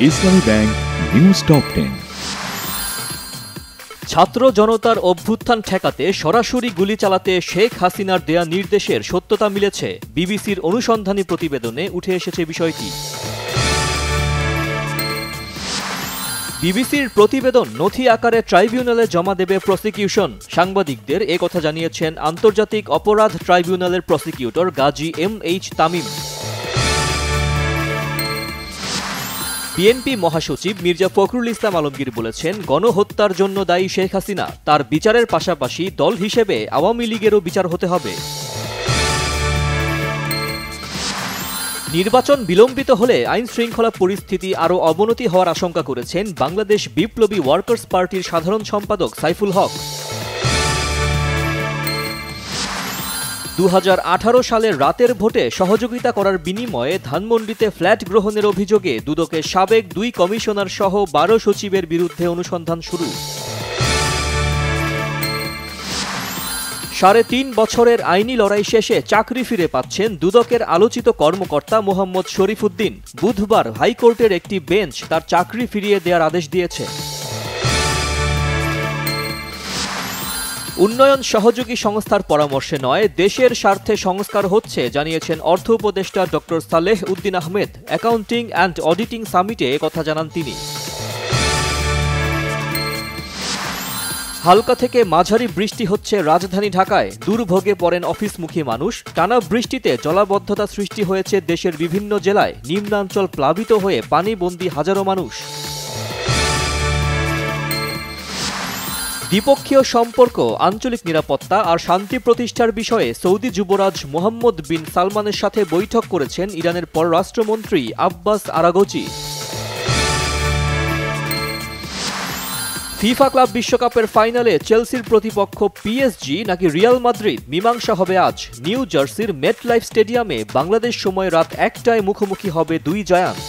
ইসলামী bank news top 10। ছাত্র জনতার অভ্যুত্থান ঠেকাতে সরাসরি গুলি চালাতে শেখ হাসিনার দেয়া নির্দেশের সত্যতা মিলেছে। বিবিসির অনুসন্ধানী প্রতিবেদনে উঠে এসেছে বিষয়টি। বিবিসির প্রতিবেদন নথি আকারে ট্রাইব্যুনালে জমা দেবে প্রসিকিউশন। সাংবাদিকদের এ কথা জানিয়েছেন আন্তর্জাতিক অপরাধ ট্রাইব্যুনালের প্রসিকিউটর গাজী এম.এইচ. তামিম। বিএনপি মহাসচিব মির্জা ফখরুল ইসলাম আলমগীর বলেছেন, গণহত্যার জন্য দায়ী শেখ হাসিনা, তার বিচারের পাশাপাশি দল হিসেবে আওয়ামী লীগেরও বিচার হতে হবে। নির্বাচন বিলম্বিত হলে আইন শৃঙ্খলা পরিস্থিতি আরও অবনতি হওয়ার আশঙ্কা করেছেন বাংলাদেশ বিপ্লবী ওয়ার্কার্স পার্টির সাধারণ সম্পাদক সাইফুল হক। 2018 সালের রাতের ভোটে সহযোগিতা করার বিনিময়ে ধানমন্ডিতে ফ্ল্যাট গ্রহণের অভিযোগে দুদকের সাবেক 2 কমিশনার সহ 12 সচিবের বিরুদ্ধে অনুসন্ধান শুরু। 3.5 বছরের আইনি লড়াই শেষে চাকরি ফিরে পাচ্ছেন দুদকের আলোচিত কর্মকর্তা মোহাম্মদ শরীফুদ্দিন। বুধবার হাইকোর্টের একটি বেঞ্চ তার চাকরি ফিরিয়ে দেওয়ার আদেশ দিয়েছে। উন্নয়ন সহযোগী সংস্থার পরামর্শে নয়, দেশের স্বার্থে সংস্কার হচ্ছে জানিয়েছেন অর্থ উপদেষ্টা doctor Saleh Uddin Ahmed. Accounting and auditing সামিটে একথা জানান তিনি। হালকা থেকে মাঝারি বৃষ্টি হচ্ছে রাজধানী ঢাকায়। দুর্ভোগে পড়েন অফিসমুখী মানুষ। টানা বৃষ্টিতে জলাবদ্ধতা সৃষ্টি হয়েছে দেশের বিভিন্ন জেলায়। নিম্নাঞ্চল প্লাবিত হয়ে পানিবন্দী হাজারো মানুষ। দ্বিপক্ষীয় সম্পর্ক, আঞ্চলিক নিরাপত্তা আর শান্তি প্রতিষ্ঠার বিষয়ে সৌদি যুবরাজ মোহাম্মদ বিন সালমানের সাথে বৈঠক করেছেন ইরানের পররাষ্ট্রমন্ত্রী আব্বাস আরাগচি। ফিফা ক্লাব বিশ্বকাপের ফাইনালে চেলসির প্রতিপক্ষ পিএসজি নাকি রিয়াল মাদ্রিদ, মীমাংসা হবে আজ। নিউ জার্সির মেটলাইফ স্টেডিয়ামে বাংলাদেশ সময় রাত 1টায় মুখোমুখি হবে 2 জায়ান্ট।